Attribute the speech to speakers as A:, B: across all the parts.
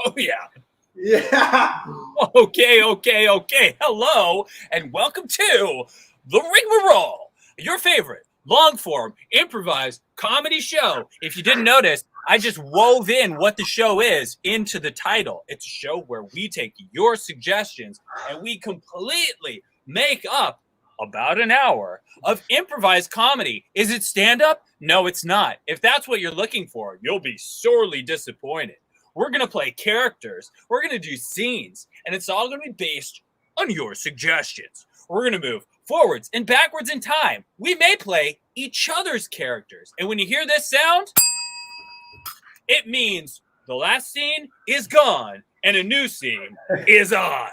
A: Oh, yeah.
B: Yeah.
A: Okay. Hello, and welcome to The Rigmarole, your favorite long-form, improvised comedy show. If you didn't notice, I just wove in what the show is into the title. It's a show where we take your suggestions and we completely make up about an hour of improvised comedy. Is it stand-up? No, it's not. If that's what you're looking for, you'll be sorely disappointed. We're going to play characters. We're going to do scenes. And it's all going to be based on your suggestions. We're going to move forwards and backwards in time. We may play each other's characters. And when you hear this sound, it means the last scene is gone and a new scene is on.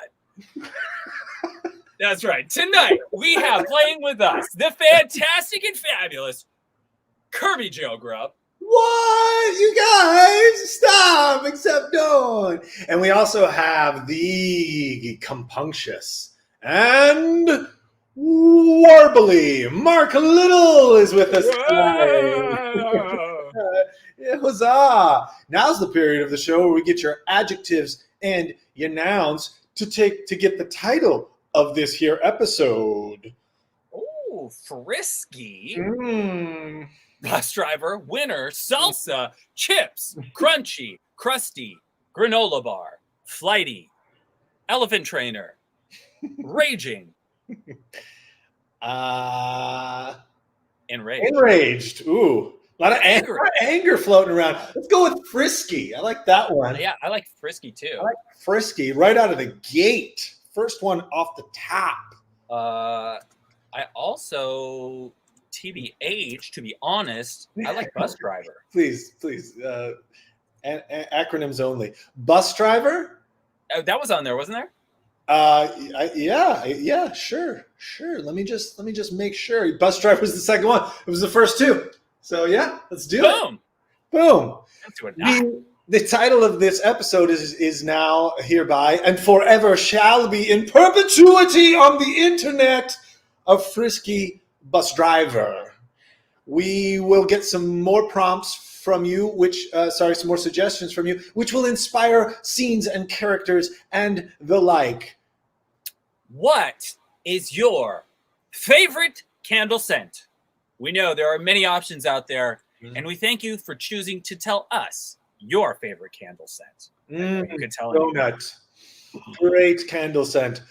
A: That's right. Tonight, we have playing with us the fantastic and fabulous Kerby Joe Grubb.
B: What? You guys, stop, except don't. And we also have the compunctious and warbly Marc Little is with us tonight. Huzzah. Now's the period of the show where we get your adjectives and your nouns to get the title of this here episode.
A: Oh, Frisky Bus Driver, winner, salsa, chips, crunchy, crusty, granola bar, flighty, elephant trainer, raging, enraged.
B: Enraged. Ooh, a lot of anger floating around. Let's go with Frisky. I like that one.
A: Yeah, I like Frisky too.
B: I like Frisky right out of the gate. First one off the top.
A: I also, TBH, to be honest, I like Bus Driver.
B: Please. Acronyms only. Bus Driver?
A: That was on there, wasn't there?
B: Yeah, sure. Let me just make sure. Bus Driver was the second one. It was the first two. So yeah, let's do it. Boom. The title of this episode is now hereby and forever shall be in perpetuity on the internet of Frisky Bus Driver. We will get some more prompts from you, some more suggestions from you, which will inspire scenes and characters and the like.
A: What is your favorite candle scent? We know there are many options out there, and we thank you for choosing to tell us your favorite candle scent. You could tell
B: donut. Great candle scent.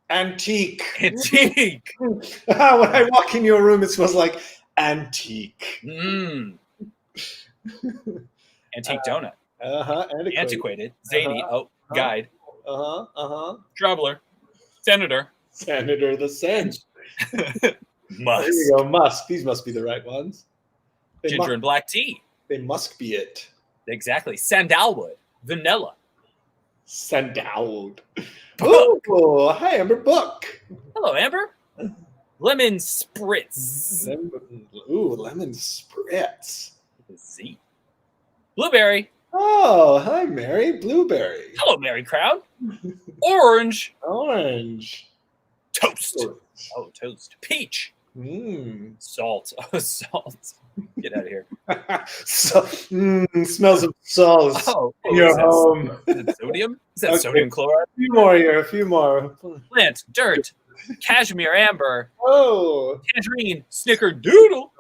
B: Antique.
A: Antique.
B: When I walk in your room, it smells like antique.
A: Antique donut. Antiquated. Zany. Guide. Traveler. Senator.
B: Senator the scent.
A: Musk.
B: There you go. Musk. These must be the right ones.
A: Ginger and black tea.
B: They must be it.
A: Exactly. Sandalwood. Vanilla.
B: Sandalwood. Oh, hi, Amber Book.
A: Hello, Amber. Lemon spritz.
B: Lemon spritz.
A: Z. Blueberry.
B: Oh, hi, Mary. Blueberry.
A: Hello, Mary Crowd. Orange. Toast. Oh, toast. Peach. Salt. Oh, salt. Get out of here.
B: Smells of salt in your home.
A: Is it sodium? Is that sodium chloride?
B: A few more.
A: Plant, dirt, cashmere, amber.
B: Oh.
A: Tangerine, snickerdoodle.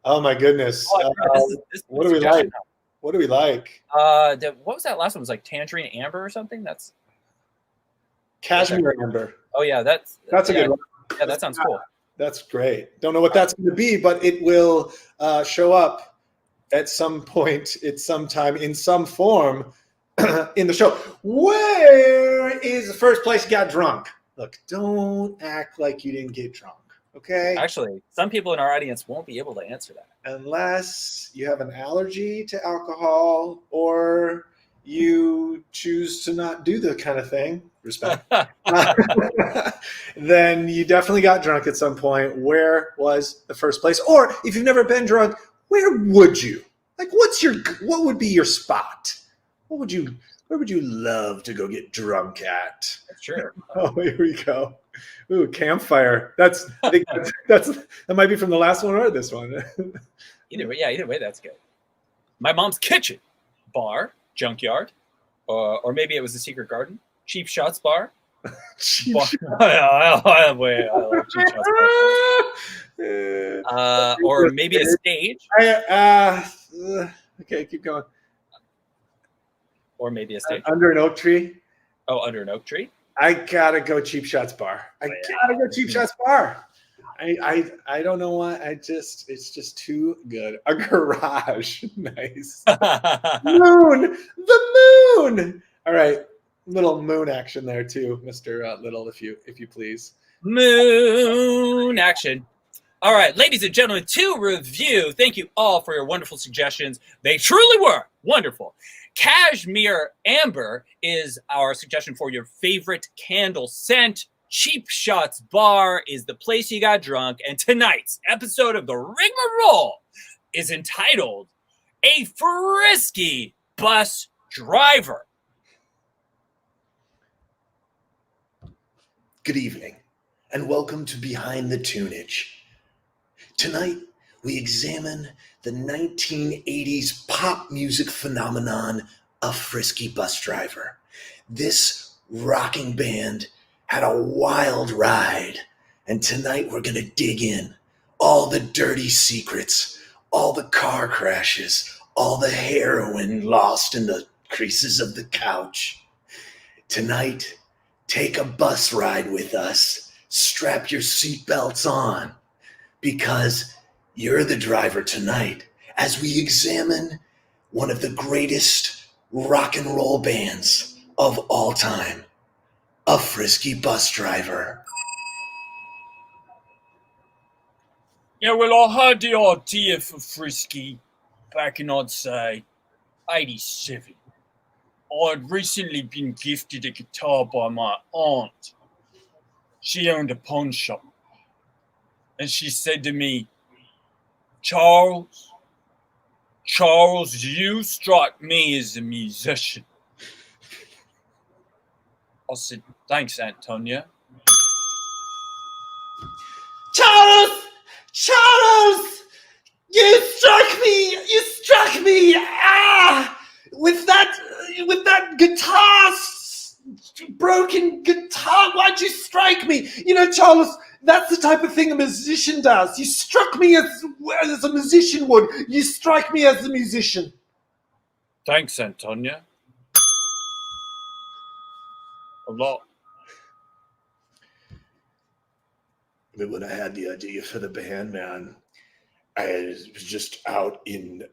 B: Oh my goodness. What do we like? What do we like?
A: What was that last one? It was like tangerine amber or something? That's
B: cashmere amber.
A: Oh yeah, that's
B: a good one.
A: Yeah, that sounds cool.
B: That's great. Don't know what that's going to be, but it will show up at some point, at some time, in some form in the show. Where is the first place you got drunk? Look, don't act like you didn't get drunk, okay?
A: Actually, some people in our audience won't be able to answer that.
B: Unless you have an allergy to alcohol or you choose to not do the kind of thing. Respect. Then you definitely got drunk at some point. Where was the first place? Or if you've never been drunk, where would you? Like, what would be your spot? Where would you love to go get drunk at?
A: Sure.
B: Oh, here we go. Ooh, campfire. That might be from the last one or this one.
A: Either way, that's good. My mom's kitchen, bar, junkyard, or maybe it was the Secret Garden. Cheap Shots Bar.
B: Cheap
A: I like Cheap Shots Bar. Or maybe a stage.
B: Okay, keep going.
A: Or maybe a stage.
B: Under an oak tree.
A: Oh, under an oak tree.
B: I gotta go Cheap Shots Bar. Gotta go Cheap Shots Bar. I don't know why. It's just too good. A garage. Nice. Moon. The moon. All right. Little moon action there too, Mr. Little, if you please.
A: Moon action. All right, ladies and gentlemen, to review, thank you all for your wonderful suggestions. They truly were wonderful. Cashmere Amber is our suggestion for your favorite candle scent. Cheap Shots Bar is the place you got drunk. And tonight's episode of the Rigmarole is entitled A Frisky Bus Driver.
C: Good evening, and welcome to Behind the Tunage. Tonight, we examine the 1980s pop music phenomenon of Frisky Bus Driver. This rocking band had a wild ride, and tonight we're going to dig in. All the dirty secrets, all the car crashes, all the heroin lost in the creases of the couch. Tonight, take a bus ride with us. Strap your seatbelts on, because you're the driver tonight as we examine one of the greatest rock and roll bands of all time, a Frisky Bus Driver.
A: Yeah, well, I had the idea for Frisky back in, I'd say, 87. I'd recently been gifted a guitar by my aunt. She owned a pawn shop. And she said to me, Charles, you strike me as a musician. I said, thanks, Antonia.
B: Charles, you struck me, with that guitar, broken guitar. Why'd you strike me? You know, Charles, that's the type of thing a musician does. You struck me as a musician would. You strike me as a musician.
A: Thanks, Antonia. A lot.
C: When I had the idea for the band, man, I was just out in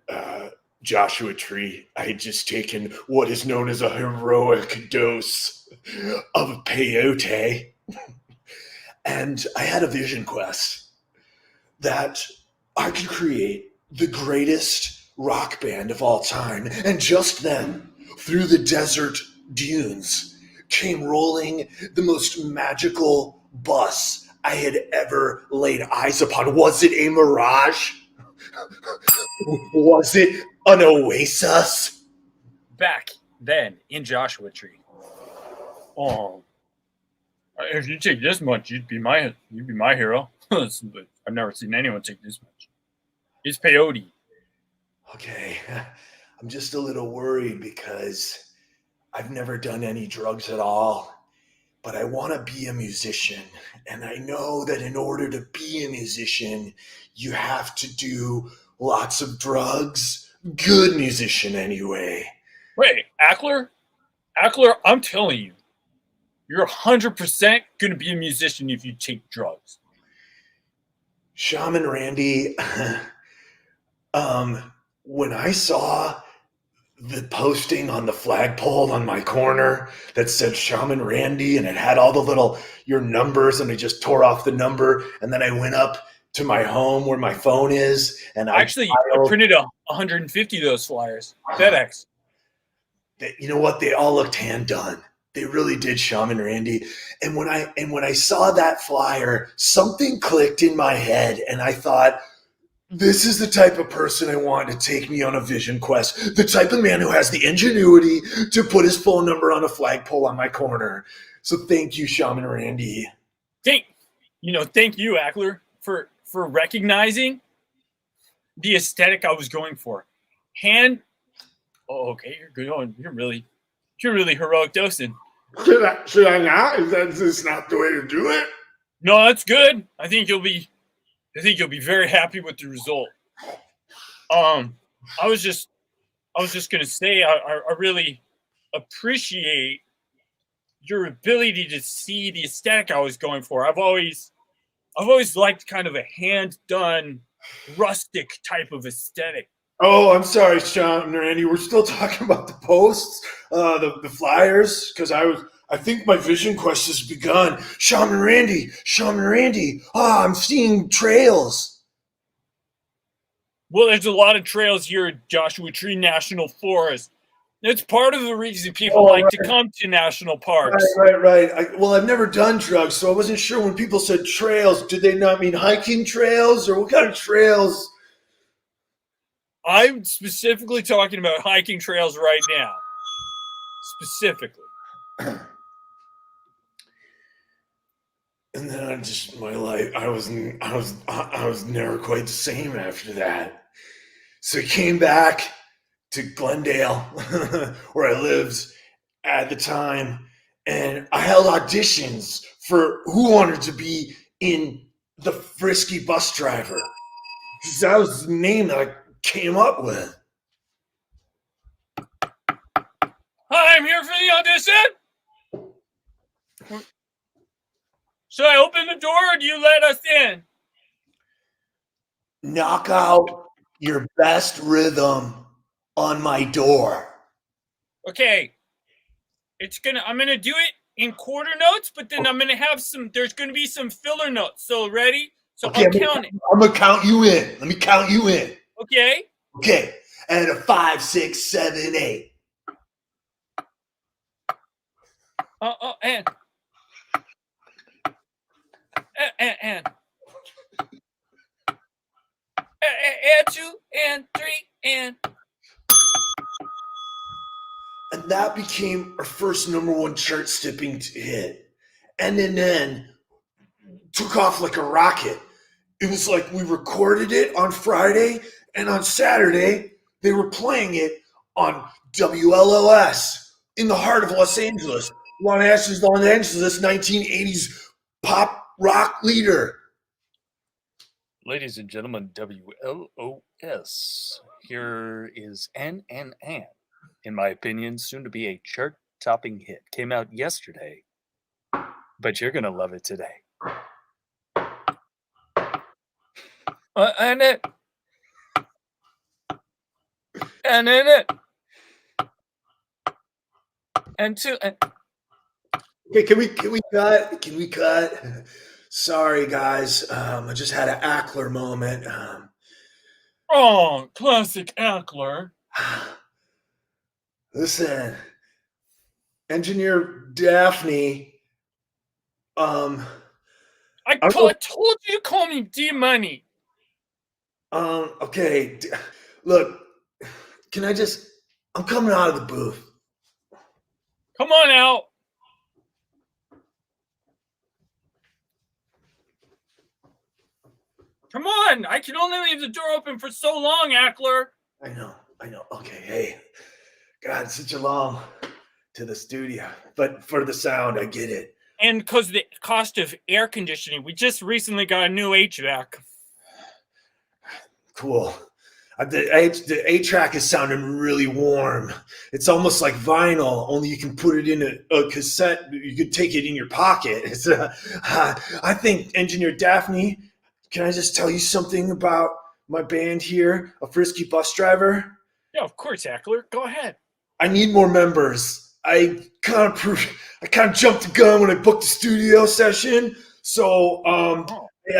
C: Joshua Tree. I had just taken what is known as a heroic dose of peyote. And I had a vision quest that I could create the greatest rock band of all time. And just then, through the desert dunes, came rolling the most magical bus I had ever laid eyes upon. Was it a mirage? Was it an oasis?
A: Back then in Joshua Tree. Oh, if you take this much, you'd be my hero. But I've never seen anyone take this much. It's peyote.
C: Okay, I'm just a little worried because I've never done any drugs at all. But I want to be a musician, and I know that in order to be a musician, you have to do lots of drugs. Good musician, anyway.
A: Wait, Ackler, I'm telling you, you're 100% going to be a musician if you take drugs.
C: Shaman Randy, when I saw the posting on the flagpole on my corner that said Shaman Randy, and it had all the your numbers, and I just tore off the number, and then I went up to my home where my phone is, and I
A: printed 150 of those flyers. FedEx.
C: You know what? They all looked hand done. They really did, Shaman Randy. And when I saw that flyer, something clicked in my head, and I thought, this is the type of person I want to take me on a vision quest. The type of man who has the ingenuity to put his phone number on a flagpole on my corner. So thank you, Shaman Randy.
A: Thank you, Ackler, for recognizing the aesthetic I was going for. Okay, you're good. You're really You're really heroic dosing.
C: Should I not? Is this not the way to do it?
A: No, that's good. I think you'll be very happy with the result. I was just gonna say I really appreciate your ability to see the aesthetic I was going for. I've always liked kind of a hand done rustic type of aesthetic.
C: Oh, I'm sorry, Sean and Randy. We're still talking about the posts, the flyers, because I think my vision quest has begun. Sean and Randy. I'm seeing trails.
A: Well, there's a lot of trails here at Joshua Tree National Forest. It's part of the reason people like to come to national parks.
C: Right. I've never done drugs, so I wasn't sure when people said trails. Did they not mean hiking trails, or what kind of trails?
A: I'm specifically talking about hiking trails right now. Specifically.
C: And then my life, I was never quite the same after that. So I came back to Glendale, where I lived at the time, and I held auditions for who wanted to be in the Frisky Bus Driver. Because that was the name that I came up with.
A: Hi, I'm here for the audition. Should I open the door or do you let us in?
C: Knock out your best rhythm on my door.
A: Okay. I'm gonna do it in quarter notes, but then I'm gonna have there's gonna be some filler notes. So ready? So okay, I'll count it.
C: I'm gonna count you in. Let me count you in.
A: Okay.
C: Okay. And a 5, 6, 7, 8.
A: And 2 and 3 and.
C: And that became our first #1 chart-stepping hit. And then took off like a rocket. It was like we recorded it on Friday, and on Saturday, they were playing it on WLOS in the heart of Los Angeles. Los Angeles, 1980s pop rock leader.
D: Ladies and gentlemen, WLOS. Here is N. In my opinion, soon to be a chart-topping hit. Came out yesterday, but you're gonna love it today.
A: And in it. And 2 and.
C: Okay, can we cut? Can we cut? Sorry, guys. I just had an Ackler moment.
A: Oh, classic Ackler.
C: Listen, Engineer Daphne.
A: I told you to call me D-Money.
C: Okay. Look, I'm coming out of the booth.
A: Come on out. Come on. I can only leave the door open for so long, Ackler.
C: I know. Okay, hey. God, such a long to the studio. But for the sound, I get it.
A: And because the cost of air conditioning, we just recently got a new HVAC.
C: Cool. The 8-track is sounding really warm. It's almost like vinyl, only you can put it in a cassette. You could take it in your pocket. I think, Engineer Daphne, can I just tell you something about my band here, a Frisky Bus Driver?
A: Yeah, of course, Ackler. Go ahead.
C: I need more members. I kind of jumped the gun when I booked the studio session. So I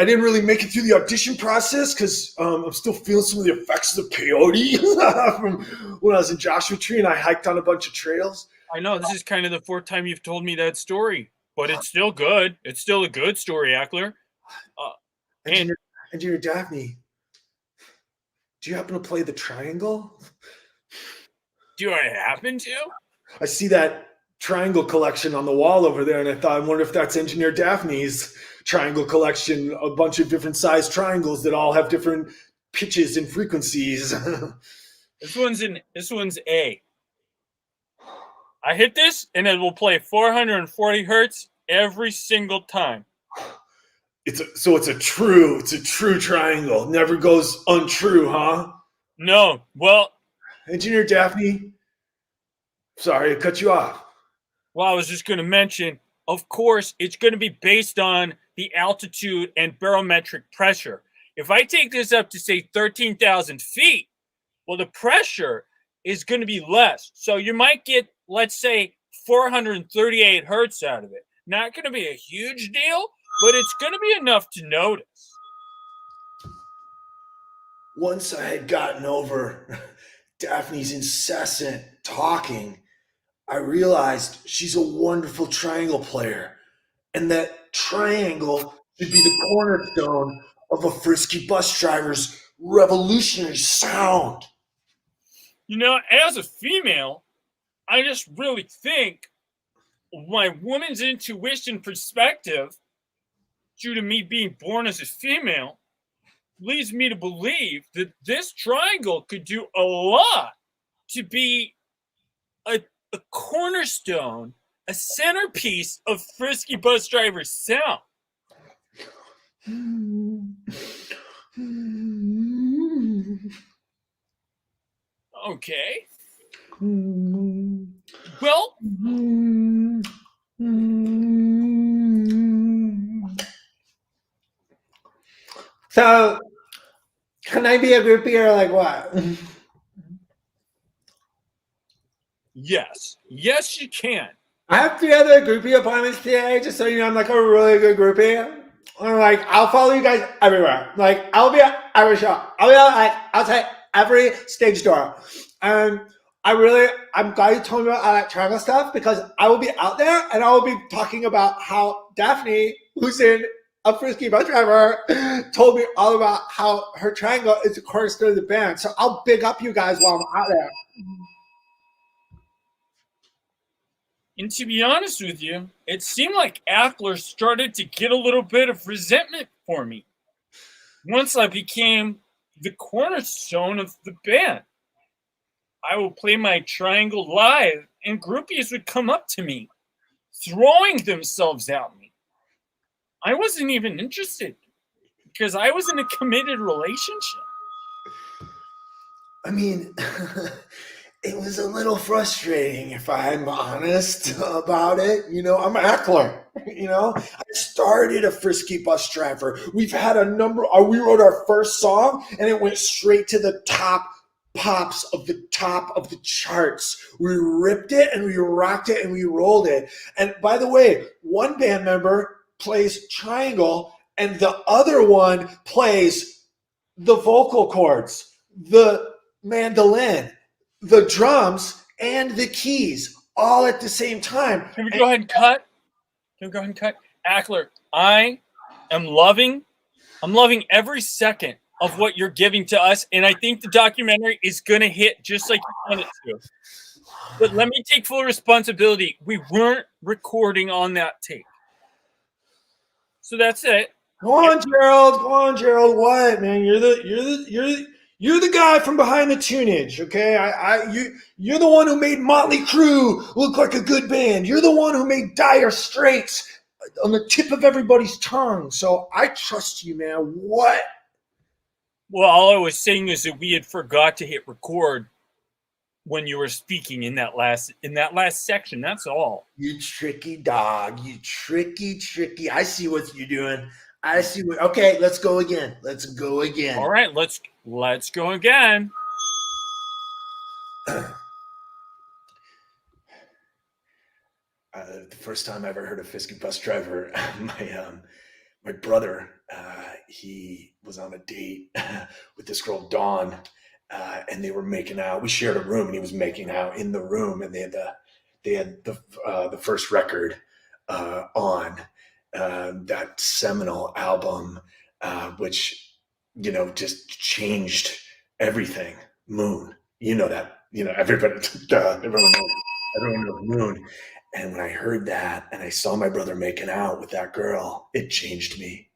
C: didn't really make it through the audition process because I'm still feeling some of the effects of the peyote from when I was in Joshua Tree and I hiked on a bunch of trails.
A: I know. This is kind of the 4th time you've told me that story, but it's still good. It's still a good story, Ackler.
C: Engineer Daphne, do you happen to play the triangle?
A: Do I happen to?
C: I see that triangle collection on the wall over there, and I wonder if that's Engineer Daphne's triangle collection, a bunch of different sized triangles that all have different pitches and frequencies.
A: This one's A. I hit this, and it will play 440 hertz every single time.
B: It's a true triangle. Never goes untrue, huh?
A: No, well,
B: Engineer Daphne. Sorry, I cut you off.
A: Well, I was just going to mention, of course, it's going to be based on the altitude and barometric pressure. If I take this up to, say, 13,000 feet, well, the pressure is going to be less. So you might get, let's say, 438 hertz out of it. Not going to be a huge deal, but it's going to be enough to notice.
C: Once I had gotten over Daphne's incessant talking, I realized she's a wonderful triangle player, and that triangle should be the cornerstone of a Frisky Bus Driver's revolutionary sound.
A: You know, as a female, I just really think my woman's intuition perspective, due to me being born as a female, leads me to believe that this triangle could do a lot to be a cornerstone, a centerpiece of Frisky Bus Driver's sound. Okay. Well,
B: so can I be a groupie or like what?
A: Yes, you can.
B: I have 3 other groupie appointments today, just so you know. I'm like a really good groupie. I'm like, I'll follow you guys everywhere. Like, I'll be at every show. I'll be outside every stage door. And I'm glad you told me about all that triangle stuff, because I will be out there and I will be talking about how Daphne, who's in a Frisky Bus Driver, told me all about how her triangle is the cornerstone of the band. So I'll big up you guys while I'm out there.
A: And to be honest with you, it seemed like Ackler started to get a little bit of resentment for me once I became the cornerstone of the band. I would play my triangle live, and groupies would come up to me, throwing themselves at me. I wasn't even interested, because I was in a committed relationship.
C: I mean, it was a little frustrating, if I'm honest about it. You know, I'm Ackler. You know, I started a Frisky Bus Driver. We've had we wrote our first song, and it went straight to the top pops of the top of the charts. We ripped it and we rocked it and we rolled it. And by the way, one band member plays triangle and the other one plays the vocal cords, the mandolin, the drums, and the keys all at the same time.
A: Can we go ahead and cut? Ackler, I'm loving every second of what you're giving to us, and I think the documentary is going to hit just like you want it to. But let me take full responsibility. We weren't recording on that tape. So that's it.
B: Go on, Gerald. What, man? You're the guy from behind the tunage, okay? You're the one who made Motley Crue look like a good band. You're the one who made Dire Straits on the tip of everybody's tongue. So I trust you, man. What?
A: Well, all I was saying is that we had forgot to hit record when you were speaking in that last section. That's all.
C: You tricky dog. You tricky. I see what you're doing. Okay, let's go again.
A: All right, let's go again.
C: The first time I ever heard of Frisky Bus Driver, my brother, he was on a date with this girl Dawn, and they were making out. We shared a room, and he was making out in the room, and they had the first record on that seminal album, which just changed everything. Moon, everybody, everyone knows Moon. And when I heard that and I saw my brother making out with that girl, it changed me.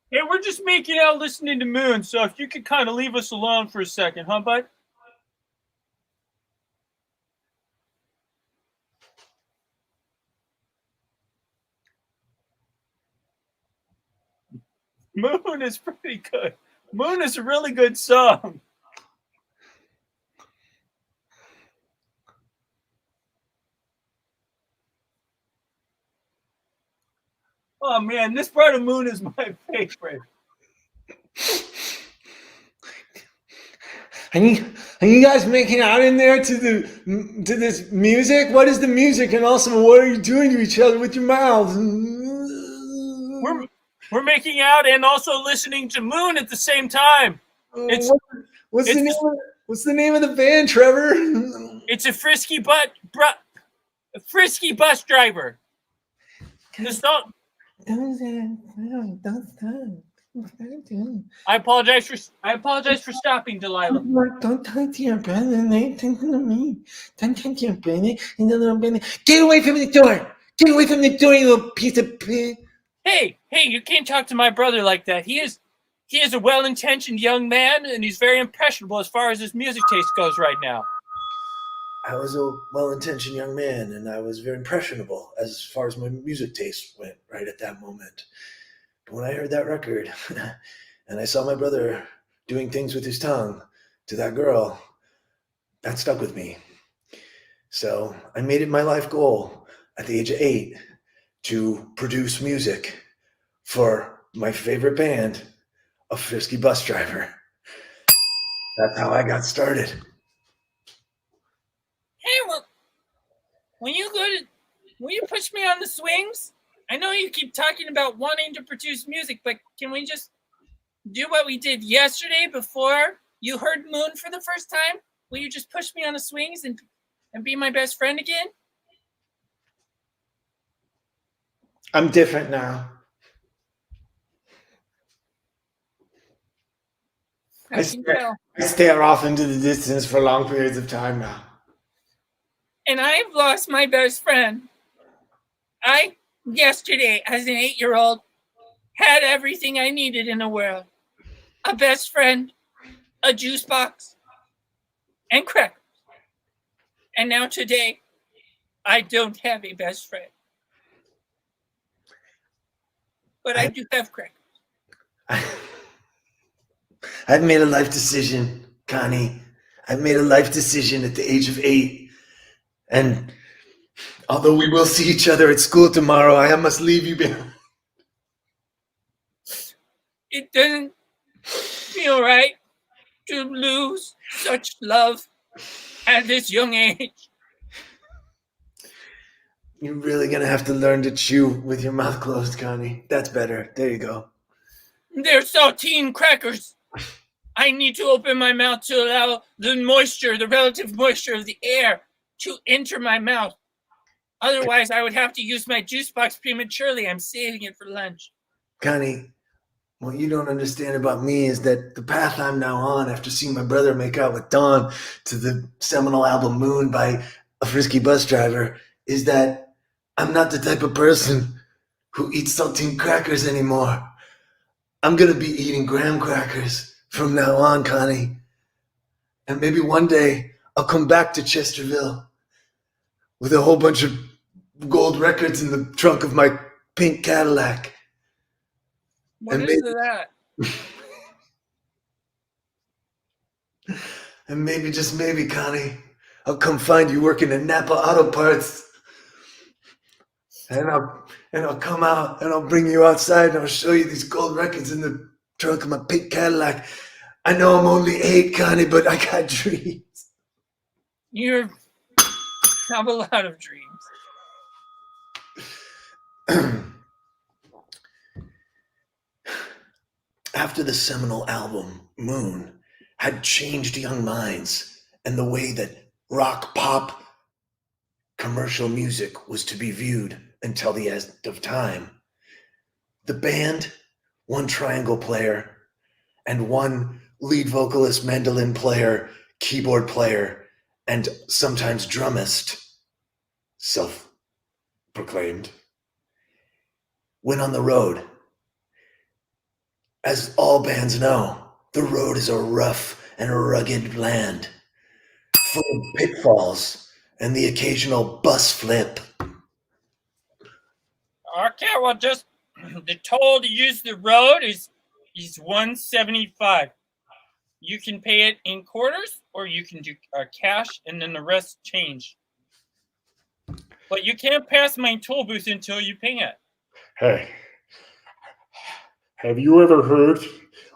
A: Hey, we're just making out listening to Moon, so if you could kind of leave us alone for a second, huh, bud? Moon is pretty good. Moon is a really good song. Oh man, this part of Moon is my favorite.
B: Are you guys making out in there to this music? What is the music? And also, what are you doing to each other with your mouths?
A: We're making out and also listening to Moon at the same time.
B: What's the name of the band, Trevor?
A: It's a Frisky Bus Driver. The song. I apologize for stopping, Delilah.
B: Don't talk to your brother. They thinking to me. Don't talk to your brother. And the little brother. Get away from the door. Get away from the door, you little piece of pig.
A: Hey, you can't talk to my brother like that. He is a well-intentioned young man, and he's very impressionable as far as his music taste goes right now.
C: I was a well-intentioned young man, and I was very impressionable as far as my music taste went right at that moment. But when I heard that record, and I saw my brother doing things with his tongue to that girl, that stuck with me. So I made it my life goal at the age of 8 to produce music for my favorite band, a Frisky Bus Driver. That's how I got started.
A: Hey, well, will you push me on the swings? I know you keep talking about wanting to produce music, but can we just do what we did yesterday before you heard Moon for the first time? Will you just push me on the swings and be my best friend again?
B: I'm different now. I stare off into the distance for long periods of time now.
A: And I've lost my best friend. I, yesterday, as an 8-year-old, had everything I needed in the world. A best friend, a juice box, and crackers. And now today, I don't have a best friend. But I do have crackers.
C: I've made a life decision, Connie. I've made a life decision at the age of 8. And although we will see each other at school tomorrow, I must leave you behind.
A: It doesn't feel right to lose such love at this young age.
C: You're really going to have to learn to chew with your mouth closed, Connie. That's better. There you go.
A: They're saltine crackers. I need to open my mouth to allow the relative moisture of the air to enter my mouth. Otherwise, I would have to use my juice box prematurely. I'm saving it for lunch.
C: Connie, what you don't understand about me is that the path I'm now on after seeing my brother make out with Dawn to the seminal album Moon by a Frisky Bus Driver is that I'm not the type of person who eats saltine crackers anymore. I'm going to be eating graham crackers from now on, Connie. And maybe one day I'll come back to Chesterville with a whole bunch of gold records in the trunk of my pink Cadillac.
A: What is that?
C: And maybe, just maybe, Connie, I'll come find you working at Napa Auto Parts. And I'll come out and I'll bring you outside and I'll show you these gold records in the trunk of my pink Cadillac. I know I'm only 8, Connie, but I got dreams.
A: You have a lot of dreams.
C: After the seminal album, Moon, had changed young minds and the way that rock pop commercial music was to be viewed until the end of time, the band, one triangle player, and one lead vocalist, mandolin player, keyboard player, and sometimes drummist, self-proclaimed, went on the road. As all bands know, the road is a rough and rugged land, full of pitfalls and the occasional bus flip.
A: Okay, well, just the toll to use the road is
E: is $175. You can pay it in quarters, or you can do cash, and then the rest change. But you can't pass my toll booth until you pay it.
F: Hey, have you ever heard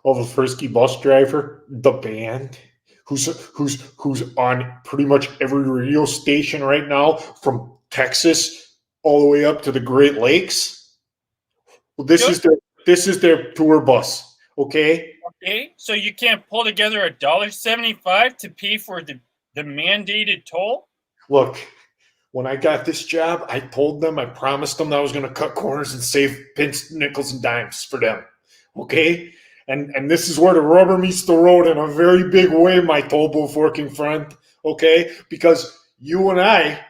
F: of a Frisky Bus Driver, the band, who's on pretty much every radio station right now, from Texas all the way up to the Great Lakes? Well, this is their tour bus. Okay.
E: Okay, so you can't pull together $1.75 to pay for the mandated toll?
F: Look, when I got this job, I promised them that I was going to cut corners and save pence, nickels, and dimes for them. Okay? And this is where the rubber meets the road in a very big way, my toll booth working friend. Okay? Because you and I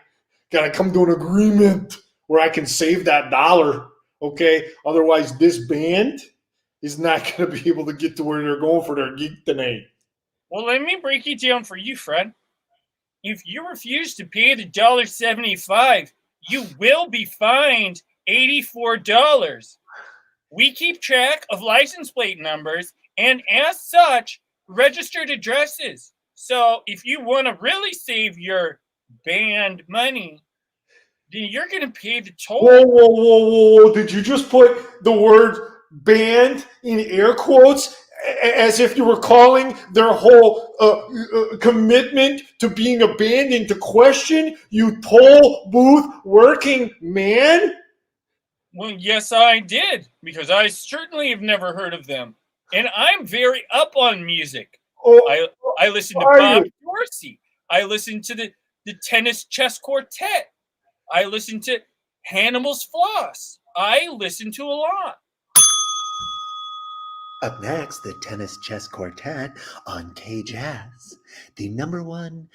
F: got to come to an agreement where I can save that dollar. Okay? Otherwise, this band is not going to be able to get to where they're going for their gig tonight.
E: Well, let me break it down for you, friend. If you refuse to pay the $1.75, you will be fined $84. We keep track of license plate numbers and, as such, registered addresses. So if you want to really save your band money, then you're going to pay the toll.
F: Whoa. Did you just put the word band in air quotes as if you were calling their whole commitment to being a band into question, you toll booth working man?
E: Well, yes, I did, because I certainly have never heard of them. And I'm very up on music. I listen to Bob Dorsey. I listen to the Tennis Chess Quartet. I listen to Hannibal's Floss. I listen to a lot.
C: Up next, the Tennis Chess Quartet on K-Jazz, the #1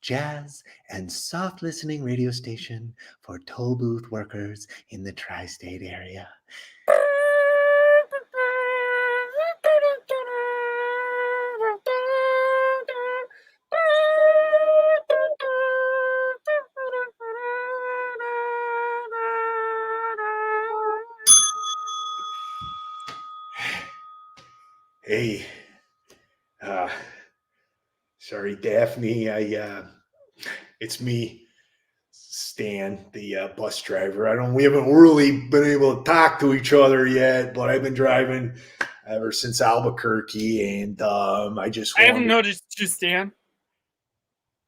C: jazz and soft listening radio station for toll booth workers in the tri-state area.
F: Hey, sorry, Daphne. It's me, Stan, the bus driver. We haven't really been able to talk to each other yet, but I've been driving ever since Albuquerque, and I
E: haven't noticed you, Stan.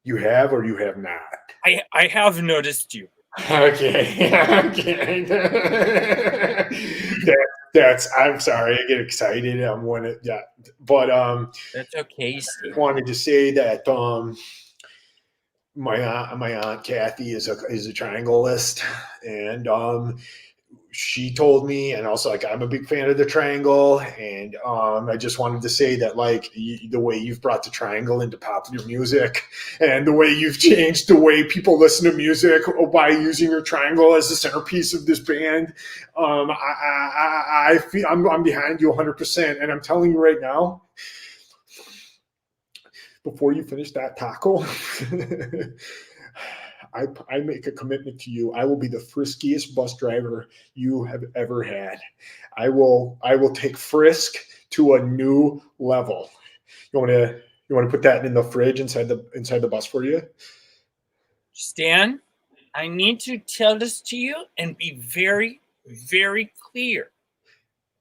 F: You have, or you have not?
E: I have noticed you.
F: Okay. I'm sorry, I get excited.
E: That's okay, Steve.
F: I wanted to say that my aunt Kathy is a triangleist, and she told me, and also I'm a big fan of the triangle, and I just wanted to say that the way you've brought the triangle into popular music, and the way you've changed the way people listen to music by using your triangle as the centerpiece of this band, I feel I'm behind you 100%, and I'm telling you right now, before you finish that taco, I make a commitment to you. I will be the friskiest bus driver you have ever had. I will take Frisk to a new level. You want to put that in the fridge inside the bus for you?
E: Stan, I need to tell this to you and be very, very clear.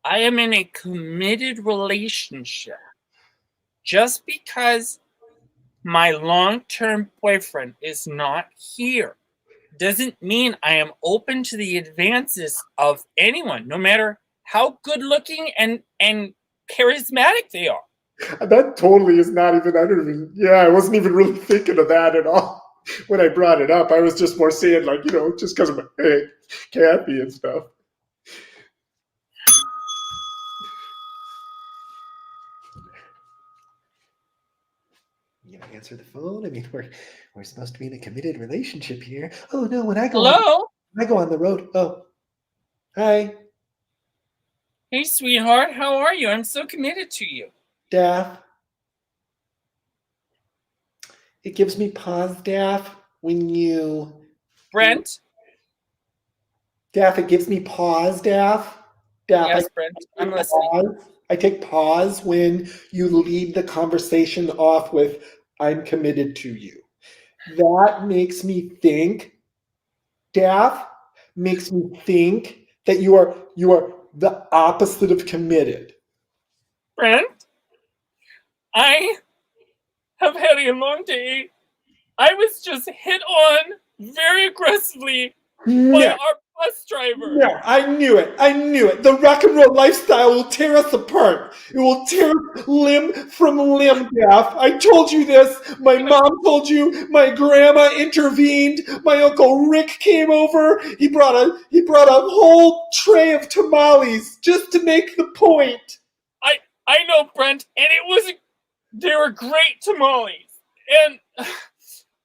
E: I am in a committed relationship. Just because my long-term boyfriend is not here doesn't mean I am open to the advances of anyone, no matter how good-looking and charismatic they are.
F: That totally is not even, I wasn't even really thinking of that at all when I brought it up. I was just more saying, just because of Kathy and stuff.
C: You gonna answer the phone? I mean, we're supposed to be in a committed relationship here. Oh no, when I go on the road. Oh, hi.
E: Hey, sweetheart, how are you? I'm so committed to you.
C: Daph. It gives me pause, Daph, when you...
E: Brent?
C: Daph, it gives me pause, Daph. Daph,
E: yes, Brent, I'm listening.
F: pause when you lead the conversation off with, I'm committed to you. That makes me think, Daff, makes me think that you are the opposite of committed.
E: Brent, I have had a long day. I was just hit on very aggressively by our bus driver.
F: Yeah, I knew it. The rock and roll lifestyle will tear us apart. It will tear limb from limb, Gaff. I told you this. My mom told you. My grandma intervened. My Uncle Rick came over. He brought a whole tray of tamales just to make the point.
E: I know, Brent, and they were great tamales. And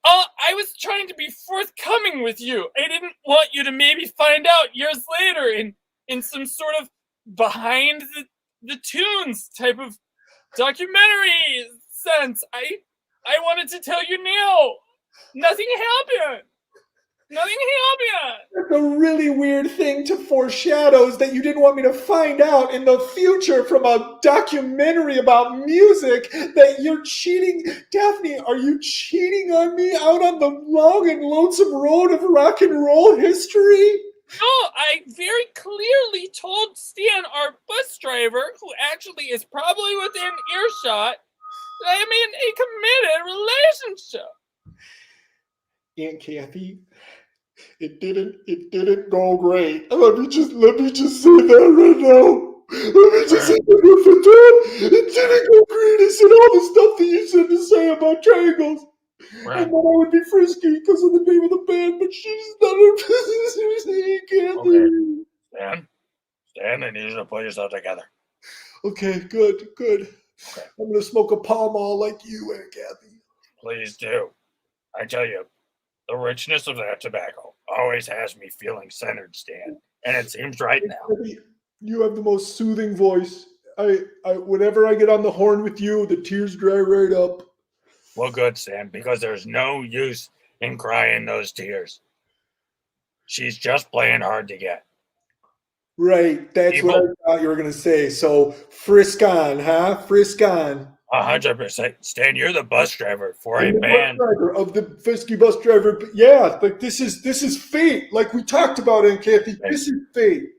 E: I was trying to be forthcoming with you. I didn't want you to maybe find out years later in some sort of behind the tunes type of documentary sense. I wanted to tell you now. Nothing happened.
F: That's a really weird thing to foreshadow, is that you didn't want me to find out in the future from a documentary about music that you're cheating. Daphne, are you cheating on me out on the long and lonesome road of rock and roll history?
E: No, I very clearly told Stan, our bus driver, who actually is probably within earshot, that I am in a committed relationship.
F: Aunt Kathy, it didn't go great. Let me just say that right now. Let me just say that it didn't go great. I said all the stuff that you said to say about triangles.
A: Right.
F: And then I would be Frisky because of the name of the band, but she's not a business. Kathy.
A: Stan, I need you to pull yourself together.
F: Okay, good.
A: Okay.
F: I'm gonna smoke a Pall Mall like you, Aunt Kathy.
A: Please do. I tell you, the richness of that tobacco always has me feeling centered, Stan. And it seems right now.
F: You have the most soothing voice. I whenever I get on the horn with you, the tears dry right up.
A: Well, good, Stan, because there's no use in crying those tears. She's just playing hard to get.
F: Right, that's what I thought you were going to say. So, frisk on, huh? Frisk on.
A: 100%. Stan, you're the bus driver for a band.
F: Bus driver of the Frisky Bus Driver. But yeah, like this is fate. Like we talked about it, Kathy. This is fate.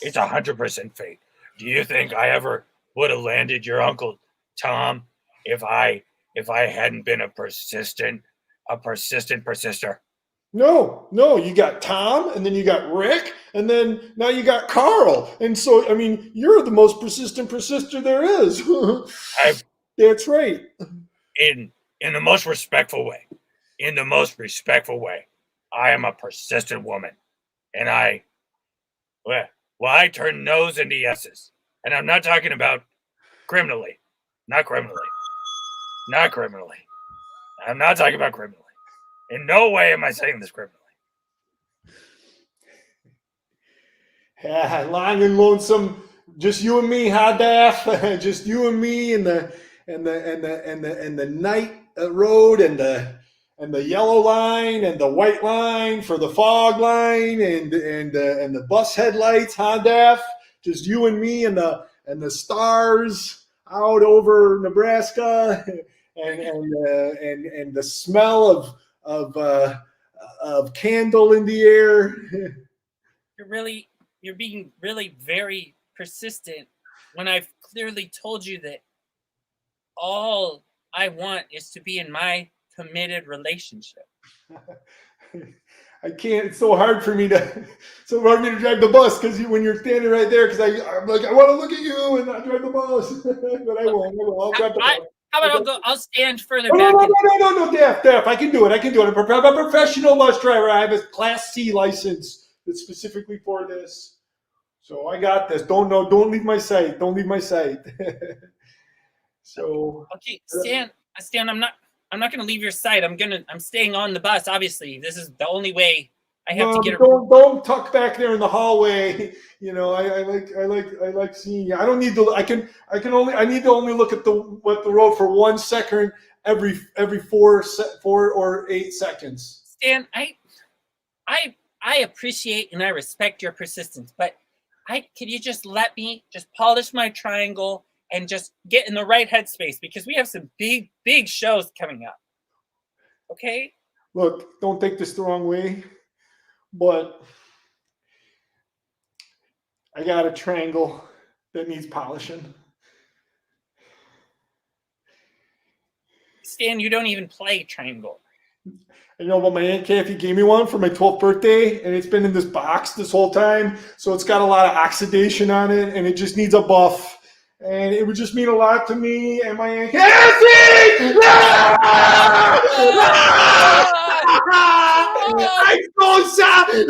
A: It's 100% fate. Do you think I ever would have landed your Uncle Tom if I hadn't been a persistent persister?
F: No, you got Tom, and then you got Rick, and then now you got Carl. And so, I mean, you're the most persistent persister there is. That's right.
A: In the most respectful way. I am a persistent woman. And I turn no's into yeses. And I'm not talking about criminally. Not criminally. I'm not talking about criminally. In no way am I saying this criminally.
F: Yeah, long and lonesome, just you and me, huh, Daff? Just you and me, and the night road, and the yellow line, and the white line for the fog line, and the bus headlights, huh, Daff? Just you and me, and the stars out over Nebraska, and the smell of candle in the air.
E: You're being really very persistent when I've clearly told you that all I want is to be in my committed relationship.
F: I can't. It's so hard for me to drive the bus because when you're standing right there, because I'm like, I want to look at you and not drive the bus, but I won't. I'll drive the bus.
E: How about I'll stand further
F: back.
E: No,
F: Daff. I can do it. I'm a professional bus driver. I have a Class C license that's specifically for this. So I got this. Don't leave my sight. So
E: okay, Stan, I'm not going to leave your sight. I'm staying on the bus. Obviously, this is the only way I have to get.
F: Don't tuck back there in the hallway. You know, I like seeing you. I don't need to. I need to only look at the road for 1 second every 4 or 8 seconds.
E: Stan, I appreciate and I respect your persistence, but Could you just let me just polish my triangle and just get in the right headspace, because we have some big shows coming up. Okay?
F: Look, don't take this the wrong way, but I got a triangle that needs polishing.
E: Stan, you don't even play triangle.
F: I know, but my Aunt Kathy gave me one for my 12th birthday, and it's been in this box this whole time, so it's got a lot of oxidation on it, and it just needs a buff. And it would just mean a lot to me and my Aunt Kathy! I'm so sorry!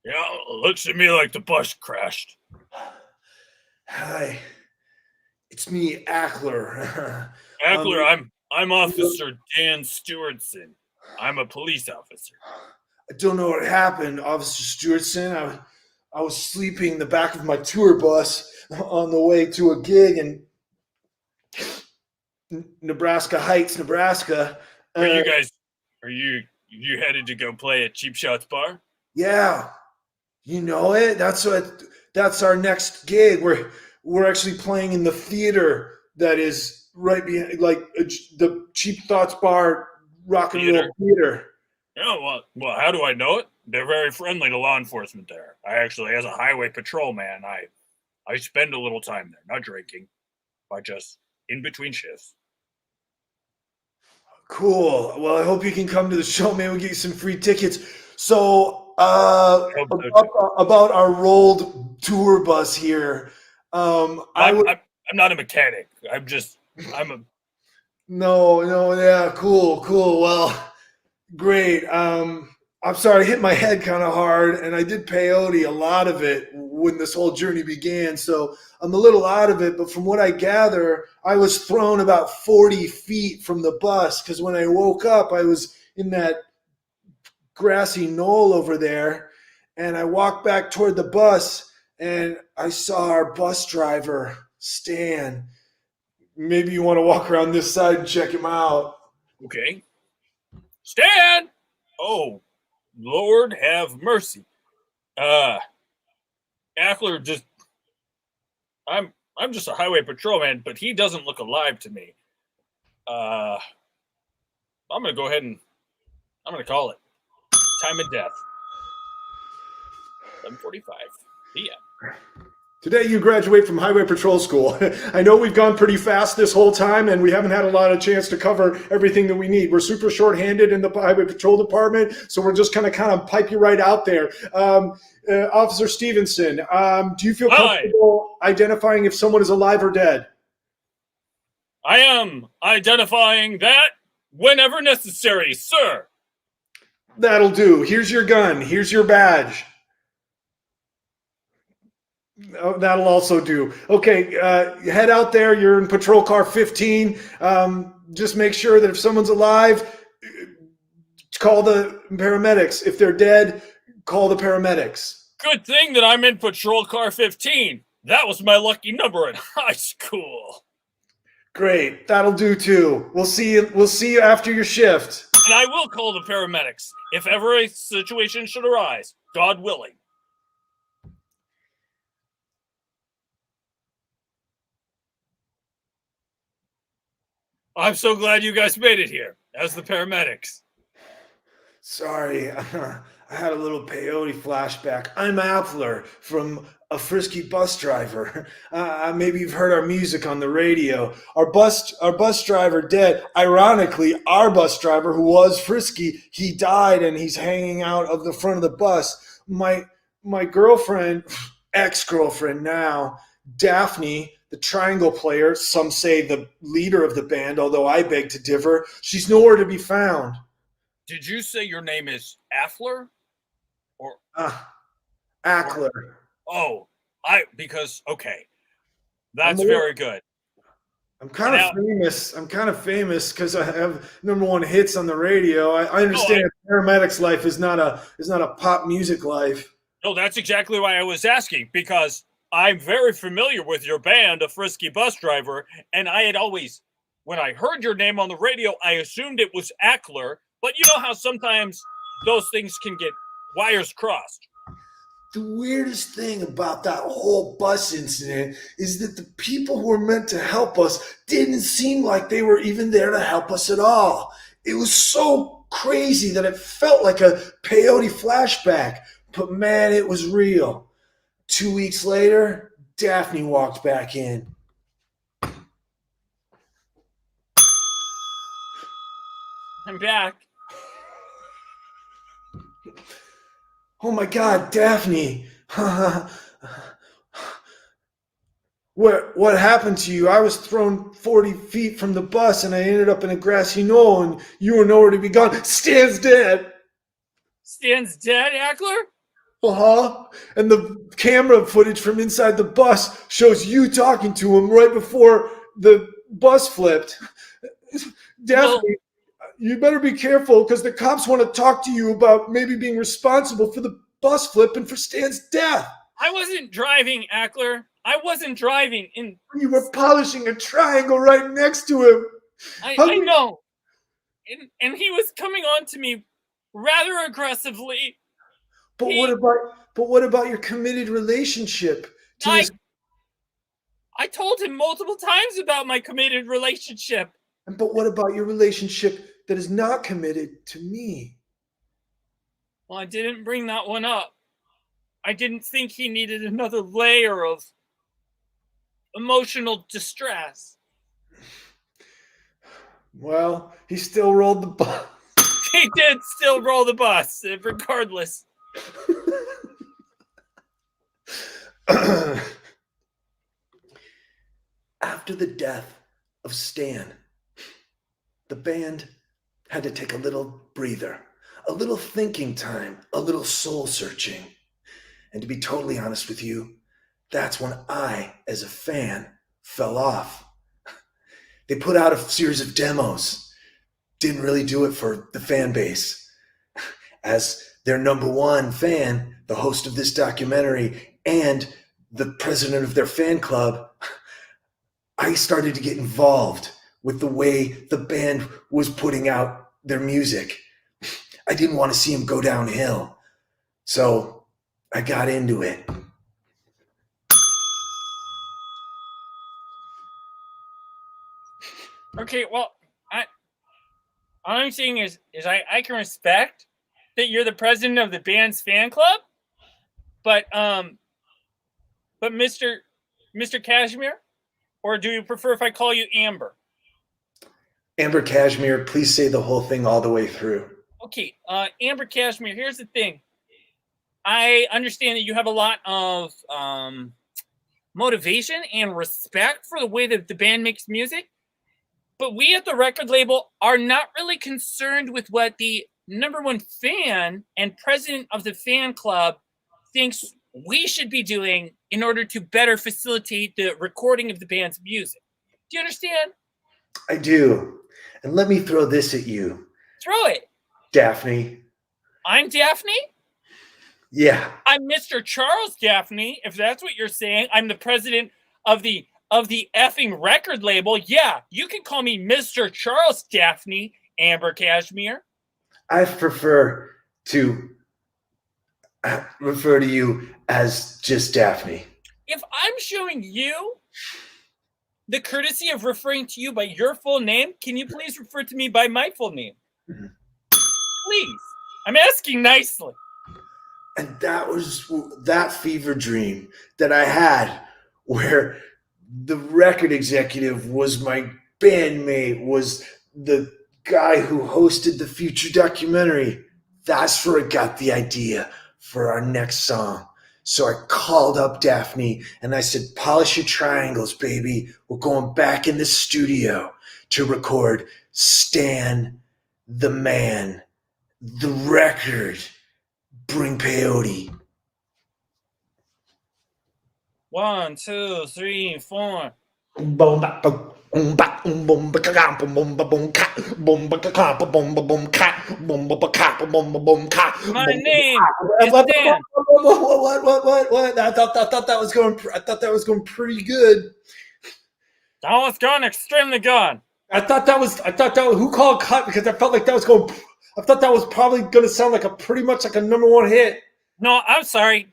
A: Yeah, looks to me like the bus crashed.
C: Hi, it's me, Ackler.
A: Ackler, I'm Officer Dan Stewartson. I'm a police officer.
C: I don't know what happened, Officer Stewartson. I was sleeping in the back of my tour bus on the way to a gig in Nebraska Heights, Nebraska.
A: Are you headed to go play at Cheap Shots Bar?
C: Yeah, you know it. That's our next gig. We're actually playing in the theater that is right behind, like the Cheap Thoughts Bar rock and roll theater.
A: Yeah, well, how do I know it? They're very friendly to law enforcement there. I actually, as a highway patrolman, I spend a little time there, not drinking, but just in between shifts.
C: Cool. Well, I hope you can come to the show. Maybe we'll get you some free tickets. So, about our rolled tour bus here.
A: I'm not a mechanic.
C: No, yeah, cool. Well, great. I'm sorry, I hit my head kind of hard, and I did peyote a lot of it when this whole journey began, so I'm a little out of it, but from what I gather, I was thrown about 40 feet from the bus, because when I woke up, I was in that grassy knoll over there, and I walked back toward the bus, and I saw our bus driver, Stan. Maybe you want to walk around this side and check him out.
A: Okay. Stan! Oh, Lord have mercy. Ackler just... I'm just a highway patrolman, but he doesn't look alive to me. I'm going to go ahead and... I'm going to call it. Time of death. 11:45 p.m.
F: Today you graduate from Highway Patrol School. I know we've gone pretty fast this whole time, and we haven't had a lot of chance to cover everything that we need. We're super short-handed in the Highway Patrol Department, so we're just kind of pipe you right out there. Officer Stevenson, do you feel comfortable identifying if someone is alive or dead?
A: I am identifying that whenever necessary, sir.
F: That'll do. Here's your gun. Here's your badge. Oh, that'll also do. Okay, head out there. You're in patrol car 15. Just make sure that if someone's alive, call the paramedics. If they're dead, call the paramedics.
A: Good thing that I'm in patrol car 15. That was my lucky number in high school.
F: Great. That'll do too. We'll see you after your shift.
A: And I will call the paramedics if ever a situation should arise, God willing. I'm so glad you guys made it here as the paramedics.
C: Sorry, I had a little peyote flashback. I'm Appler from a Frisky Bus Driver. Maybe you've heard our music on the radio. Our bus driver dead. Ironically, our bus driver, who was Frisky, he died, and he's hanging out of the front of the bus. My girlfriend, ex-girlfriend now, Daphne, the triangle player, some say the leader of the band, although I beg to differ, she's nowhere to be found.
A: Did you say your name is Affler? Or
C: Ackler.
A: Okay. That's very good.
F: I'm kind of famous because I have #1 hits on the radio. I understand paramedics' life is not a pop music life.
A: No, that's exactly why I was asking, because
E: I'm very familiar with your band, a Frisky Bus Driver, and I had always, when I heard your name on the radio, I assumed it was Ackler, but you know how sometimes those things can get wires crossed.
C: The weirdest thing about that whole bus incident is that the people who were meant to help us didn't seem like they were even there to help us at all. It was so crazy that it felt like a peyote flashback, but man, it was real. 2 weeks later, Daphne walked back in.
E: I'm back.
C: Oh my God, Daphne. What happened to you? I was thrown 40 feet from the bus and I ended up in a grassy knoll and you were nowhere to be gone. Stan's dead.
E: Stan's dead, Ackler?
C: Uh-huh. And the camera footage from inside the bus shows you talking to him right before the bus flipped. Daphne, you better be careful because the cops want to talk to you about maybe being responsible for the bus flip and for Stan's death.
E: I wasn't driving, Ackler. I wasn't driving.
C: You were polishing a triangle right next to him.
E: I know. And he was coming on to me rather aggressively.
C: But what about your committed relationship?
E: I told him multiple times about my committed relationship.
C: But what about your relationship that is not committed to me?
E: Well, I didn't bring that one up. I didn't think he needed another layer of emotional distress.
C: Well, he still rolled the bus.
E: He did still roll the bus, regardless.
C: After the death of Stan, the band had to take a little breather, a little thinking time, a little soul searching. And to be totally honest with you, that's when I, as a fan, fell off. They put out a series of demos, didn't really do it for the fan base. As their number one fan, the host of this documentary, and the president of their fan club, I started to get involved with the way the band was putting out their music. I didn't want to see them go downhill. So I got into it.
E: Okay, well, all I'm saying is I can respect that you're the president of the band's fan club, but Mr. Cashmere, or do you prefer if I call you Amber?
C: Amber Cashmere, please say the whole thing all the way through.
E: Okay, Amber Cashmere, here's the thing. I understand that you have a lot of motivation and respect for the way that the band makes music, but we at the record label are not really concerned with what the number one fan and president of the fan club thinks we should be doing in order to better facilitate the recording of the band's music. Do you understand?
C: I do. And let me throw this at you.
E: Throw it.
C: Daphne.
E: I'm Daphne?
C: Yeah.
E: I'm Mr. Charles Daphne, if that's what you're saying. I'm the president of the effing record label. Yeah, you can call me Mr. Charles Daphne, Amber Cashmere.
C: I prefer to refer to you as just Daphne.
E: If I'm showing you the courtesy of referring to you by your full name, can you please refer to me by my full name? Mm-hmm. Please. I'm asking nicely.
C: And that was that fever dream that I had where the record executive was my bandmate, was the guy who hosted the future documentary. That's where I got the idea for our next song. So I called up Daphne and I said, polish your triangles, baby. We're going back in the studio to record Stan the Man, the record. Bring peyote.
E: 1, 2, 3, 4. My name is Dan.
B: What? I thought that was going. I thought that was going pretty good.
E: That was going extremely good.
B: I thought that was. Who called cut? Because I felt like that was going. I thought that was probably going to sound like pretty much like a #1 hit.
E: No, I'm sorry.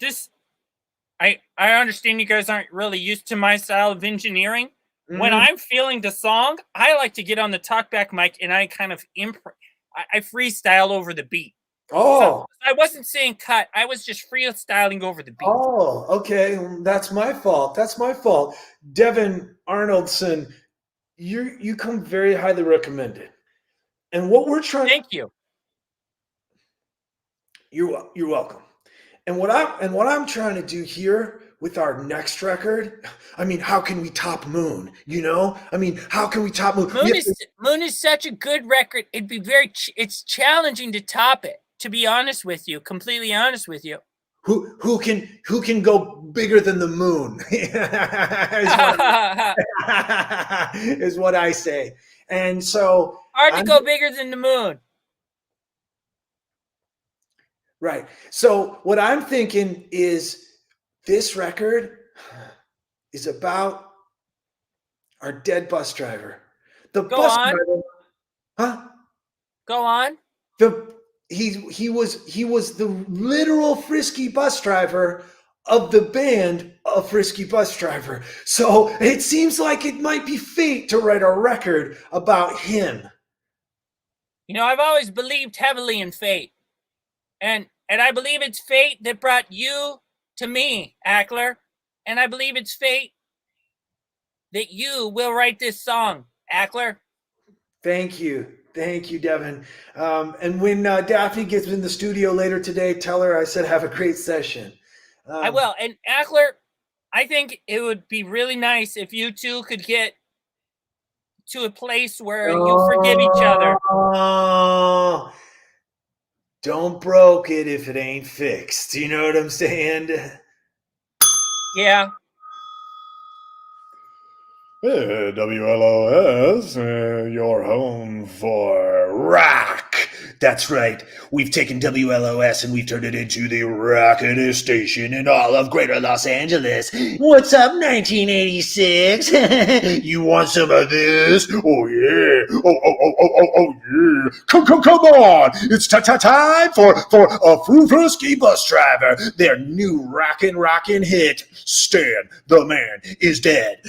E: I understand you guys aren't really used to my style of engineering. Mm-hmm. When I'm feeling the song, I like to get on the talkback mic and I kind of I freestyle over the beat.
B: Oh,
E: so I wasn't saying cut. I was just freestyling over the beat.
B: Oh, okay. That's my fault. Devin Arnoldson, you come very highly recommended. And what we're trying.
E: Thank you.
B: You're welcome. And what I'm trying to do here with our next record, I mean, how can we top Moon? You know, I mean, how can we top Moon?
E: Moon is such a good record. It'd be it's challenging to top it. To be honest with you, completely honest with you.
B: Who can go bigger than the moon? is what I say. And so
E: hard to go bigger than the moon.
B: Right. So what I'm thinking is this record is about our dead bus driver. The
E: Go
B: bus
E: on.
B: driver. Huh?
E: Go on.
B: He was the literal Frisky Bus Driver of the band of Frisky Bus Driver. So it seems like it might be fate to write a record about him.
E: You know, I've always believed heavily in fate. And I believe it's fate that brought you to me, Ackler. And I believe it's fate that you will write this song, Ackler.
B: Thank you, Devin. And when Daphne gets in the studio later today, tell her I said have a great session.
E: I will. And Ackler, I think it would be really nice if you two could get to a place where you forgive each other.
B: Don't broke it if it ain't fixed. You know what I'm saying?
E: Yeah.
F: WLOS, your home for rock.
C: That's right. We've taken WLOS and we've turned it into the rockin'est station in all of Greater Los Angeles. What's up, 1986? You want some of this?
F: Oh, yeah. Oh, yeah. Come on. It's time for a Frisky Bus Driver.
C: Their new rockin' hit, Stan, the Man is Dead.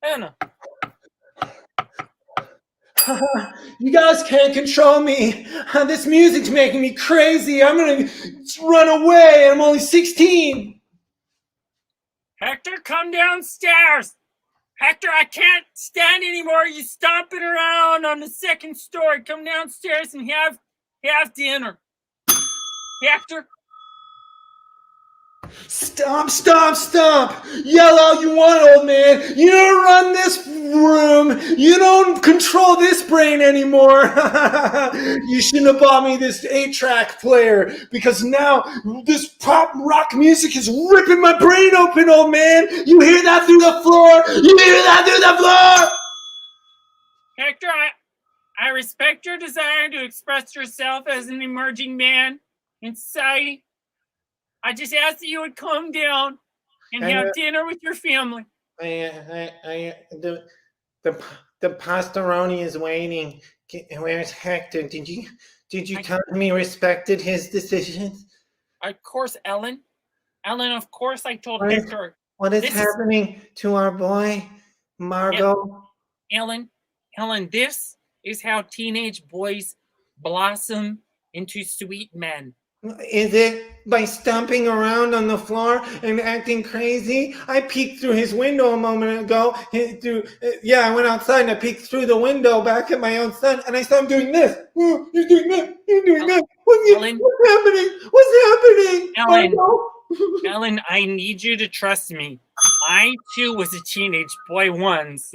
E: Anna.
B: You guys can't control me. This music's making me crazy. I'm gonna run away. I'm only 16.
E: Hector, come downstairs. Hector, I can't stand anymore. You stomping around on the second story. Come downstairs and have dinner. Hector.
B: Stop. Yell all you want, old man. You don't run this room. You don't control this brain anymore. You shouldn't have bought me this 8-track player because now this pop rock music is ripping my brain open, old man. You hear that through the floor?
E: Hector, I respect your desire to express yourself as an emerging man in society. I just asked that you would calm down and have dinner with your family.
B: The pastoroni is waiting. Where's Hector? Did you tell him he respected his decisions?
E: Of course, Ellen. Of course I told Hector.
B: What is happening to our boy, Margot?
E: Ellen, this is how teenage boys blossom into sweet men.
B: Is it by stomping around on the floor and acting crazy? I peeked through his window a moment ago. I went outside and I peeked through the window back at my own son, and I saw him doing this. You're doing that. What's happening?
E: Ellen, I need you to trust me. I too was a teenage boy once.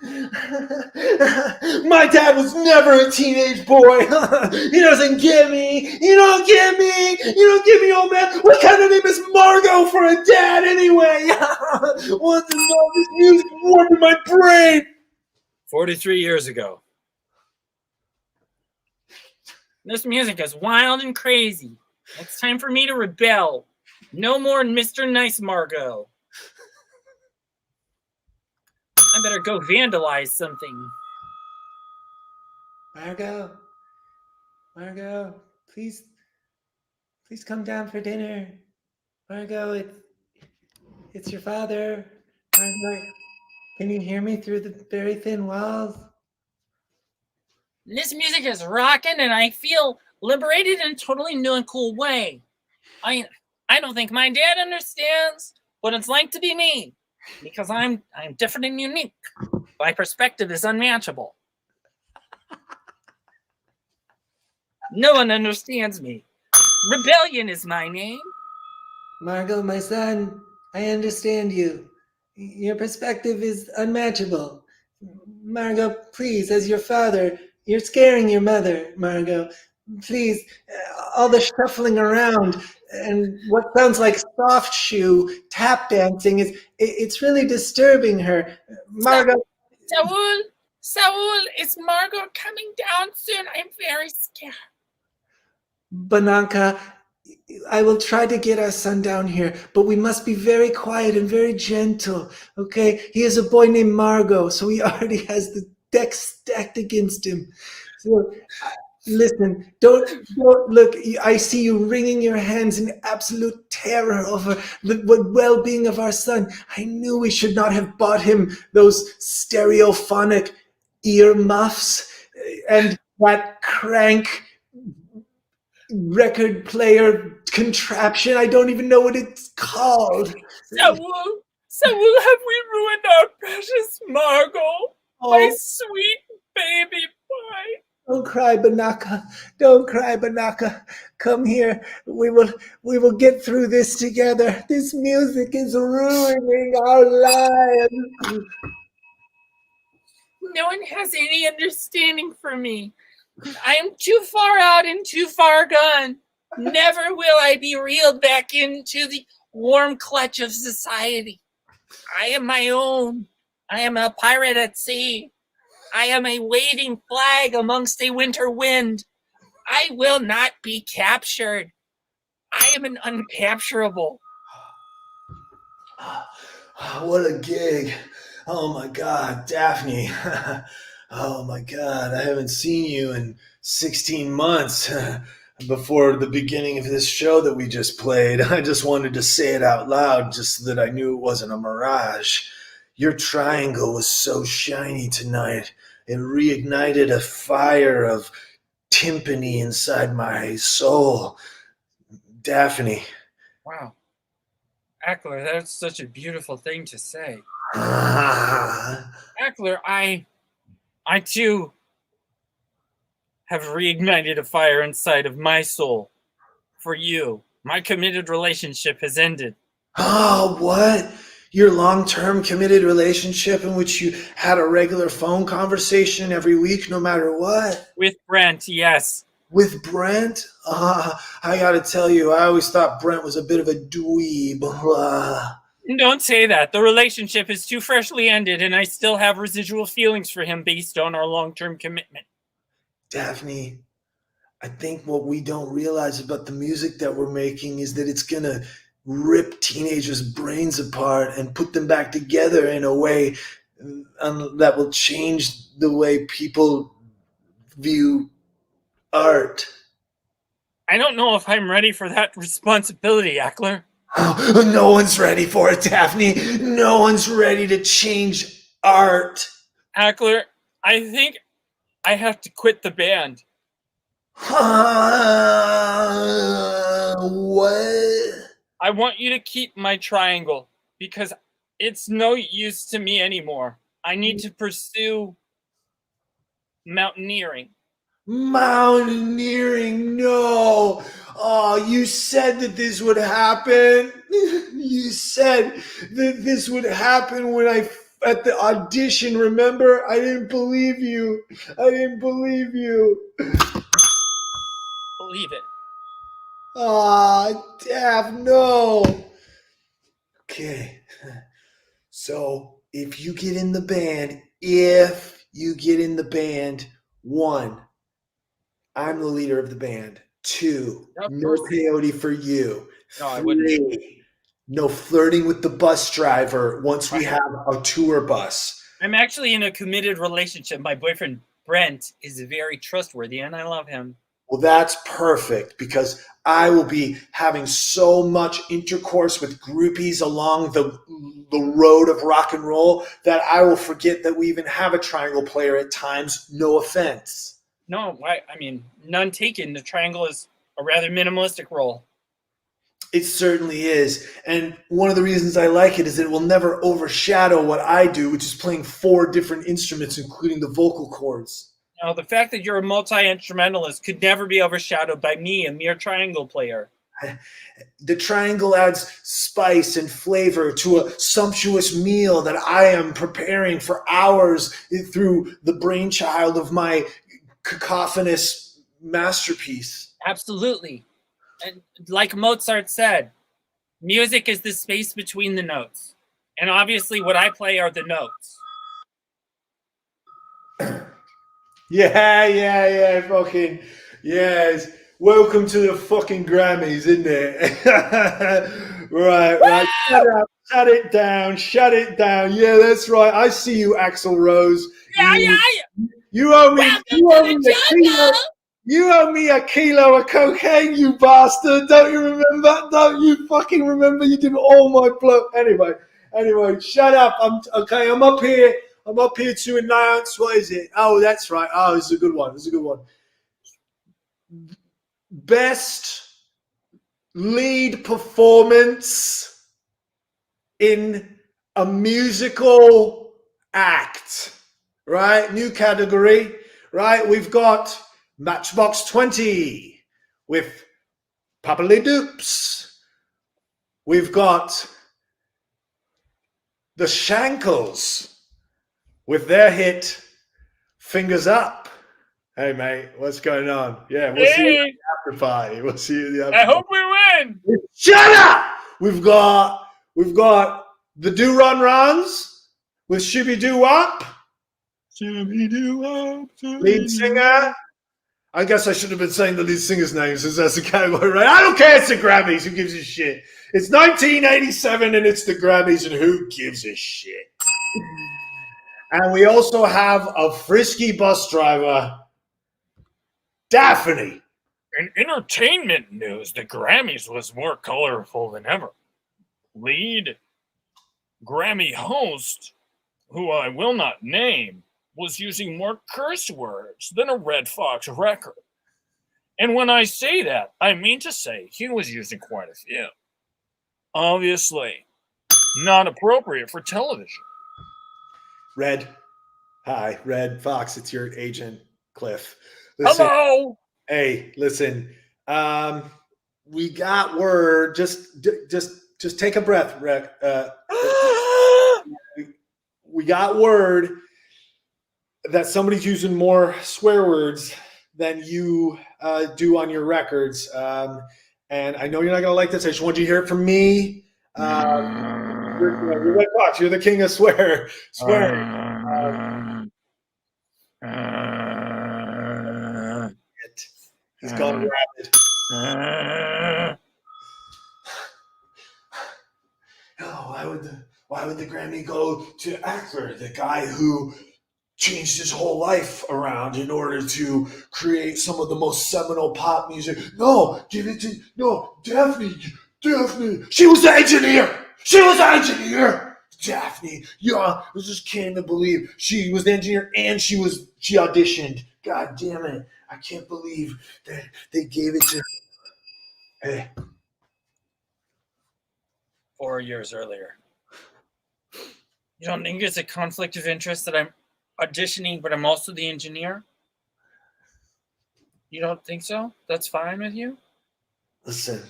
C: My dad was never a teenage boy. He doesn't get me. You don't get me. You don't get me, old man. What kind of name is Margot for a dad anyway? What the hell? This music warping my brain.
E: 43 years ago. This music is wild and crazy. It's time for me to rebel. No more Mr. Nice Margot. I better go vandalize something.
B: Margot, please come down for dinner. Margot, it's your father. Margot, can you hear me through the very thin walls?
E: This music is rocking and I feel liberated in a totally new and cool way. I don't think my dad understands what it's like to be me, because I'm different and unique. My perspective is unmatchable. No one understands me. Rebellion is my name.
B: Margot, my son, I understand you. Your perspective is unmatchable. Margot, please, as your father, you're scaring your mother, Margot. Please, all the shuffling around and what sounds like soft shoe tap dancing it's really disturbing her. Margot.
E: Saul, is Margot coming down soon? I'm very scared.
B: Bananka, I will try to get our son down here, but we must be very quiet and very gentle, okay? He is a boy named Margot, so he already has the deck stacked against him. So, listen, don't look. I see you wringing your hands in absolute terror over the well-being of our son. I knew we should not have bought him those stereophonic ear muffs and that crank record player contraption. I don't even know what it's called.
E: Saul, have we ruined our precious Margot? Oh. My sweet baby boy.
B: Don't cry, Banaka. Don't cry, Banaka. Come here. We will get through this together. This music is ruining our lives.
E: No one has any understanding for me. I am too far out and too far gone. Never will I be reeled back into the warm clutch of society. I am my own. I am a pirate at sea. I am a waving flag amongst a winter wind. I will not be captured. I am an uncapturable.
C: What a gig. Oh my God, Daphne. Oh my God, I haven't seen you in 16 months before the beginning of this show that we just played. I just wanted to say it out loud just so that I knew it wasn't a mirage. Your triangle was so shiny tonight. It reignited a fire of timpani inside my soul. Daphne.
E: Wow. Ackler, that's such a beautiful thing to say. Ackler, I too have reignited a fire inside of my soul. For you, my committed relationship has ended.
C: Oh, what? Your long-term committed relationship in which you had a regular phone conversation every week, no matter what?
E: With Brent, yes.
C: With Brent? I gotta tell you, I always thought Brent was a bit of a dweeb.
E: Don't say that. The relationship is too freshly ended, and I still have residual feelings for him based on our long-term commitment.
C: Daphne, I think what we don't realize about the music that we're making is that it's gonna rip teenagers' brains apart and put them back together in a way that will change the way people view art.
E: I don't know if I'm ready for that responsibility, Ackler.
C: Oh, no one's ready for it, Daphne. No one's ready to change art.
E: Ackler, I think I have to quit the band.
C: What?
E: I want you to keep my triangle because it's no use to me anymore. I need to pursue mountaineering.
C: Mountaineering, no. Oh, you said that this would happen. You said that this would happen when I
B: at the audition, remember? I didn't believe you.
E: Believe it.
B: Ah, Dav, no. Okay. So if you get in the band, 1, I'm the leader of the band. 2, no peyote for you.
E: No,
B: 3, no flirting with the bus driver once we have a tour bus.
E: I'm actually in a committed relationship. My boyfriend, Brent, is very trustworthy, and I love him.
B: Well, that's perfect because I will be having so much intercourse with groupies along the road of rock and roll that I will forget that we even have a triangle player at times. No offense.
E: No, I mean, none taken. The triangle is a rather minimalistic role.
B: It certainly is. And one of the reasons I like it is that it will never overshadow what I do, which is playing 4 different instruments, including the vocal cords.
E: Now, the fact that you're a multi-instrumentalist could never be overshadowed by me, a mere triangle player.
B: The triangle adds spice and flavor to a sumptuous meal that I am preparing for hours through the brainchild of my cacophonous masterpiece.
E: Absolutely. And like Mozart said, music is the space between the notes. And obviously what I play are the notes.
B: Yeah, fucking, yes. Welcome to the fucking Grammys, isn't it? Right. Shut it down. Yeah, that's right. I see you, Axl Rose.
E: Yeah.
B: You owe me a kilo of cocaine, you bastard. Don't you remember? Don't you fucking remember? You did all my blow. Anyway, shut up. I'm up here. I'm up here to announce, what is it? Oh, that's right. Oh, this is a good one. Best lead performance in a musical act, right? New category, right? We've got Matchbox 20 with Papali Dupes. We've got the Shankles with their hit Fingers Up. Hey, mate, what's going on? Yeah, we'll see you at the after party.
E: I hope we win.
B: Shut up! We've got the Do Run Runs with Shibby Doo Wop. Lead singer. I guess I should have been saying the lead singer's name since that's the category, right? I don't care. It's the Grammys. Who gives a shit? It's 1987 and it's the Grammys, and who gives a shit? And we also have a Frisky Bus Driver, Daphne.
E: In entertainment news, the Grammys was more colorful than ever. Lead Grammy host, who I will not name, was using more curse words than a Red Fox record. And when I say that, I mean to say he was using quite a few. Obviously, not appropriate for television.
B: Red. Hi, Red Fox. It's your agent, Cliff. Listen,
E: hello.
B: Hey, listen. We got word. Just take a breath, Rick. We got word that somebody's using more swear words than you do on your records. And I know you're not gonna like this. I just want you to hear it from me. You're Red Fox. You're the king of swearing. He's gone rabid. Oh, why would the Grammy go to actor, the guy who changed his whole life around in order to create some of the most seminal pop music? No, Daphne. She was the engineer. Daphne. Yeah, I just can't even believe she was the engineer and she auditioned. God damn it. I can't believe that they gave it to her. Hey.
E: 4 years earlier. You don't think it's a conflict of interest that I'm auditioning, but I'm also the engineer? You don't think so? That's fine with you?
B: Listen,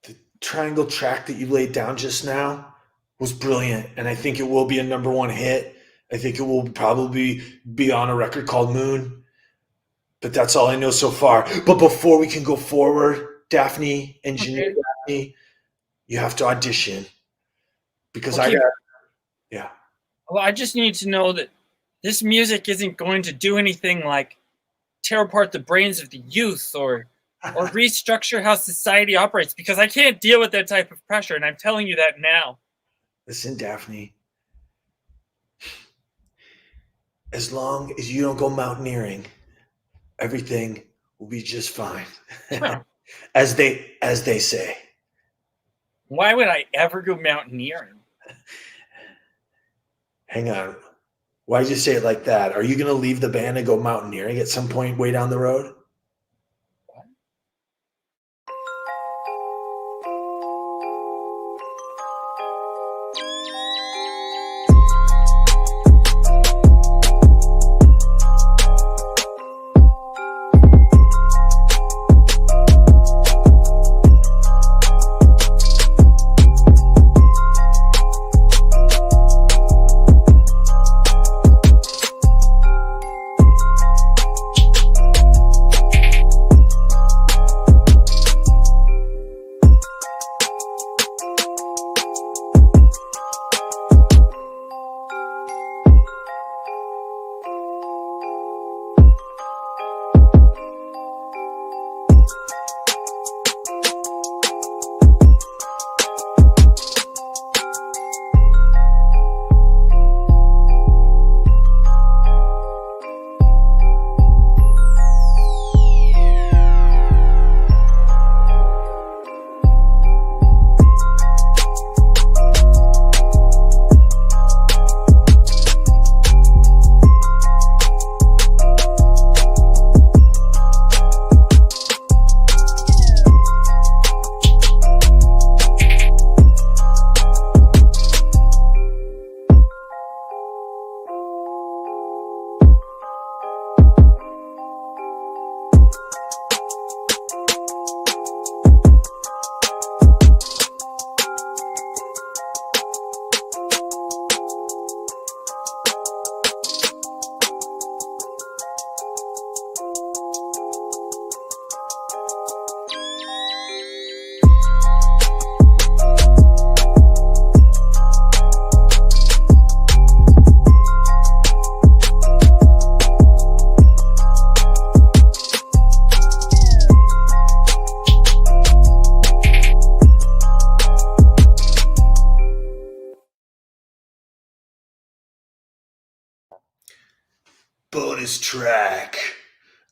B: the triangle track that you laid down just now
C: was brilliant, and I think it will be a #1 hit. I think it will probably be on a record called Moon. But that's all I know so far. But before we can go forward, Daphne, engineer Daphne, you have to audition. Because I got, yeah.
E: Well, I just need to know that this music isn't going to do anything like tear apart the brains of the youth or restructure how society operates, because I can't deal with that type of pressure, and I'm telling you that now.
C: Listen, Daphne. As long as you don't go mountaineering, everything will be just fine. as they say.
E: Why would I ever go mountaineering?
C: Hang on. Why'd you say it like that? Are you going to leave the band and go mountaineering at some point way down the road? Bonus track.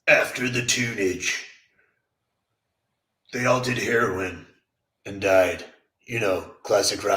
C: After the tunage. They all did heroin and died. You know, classic rock.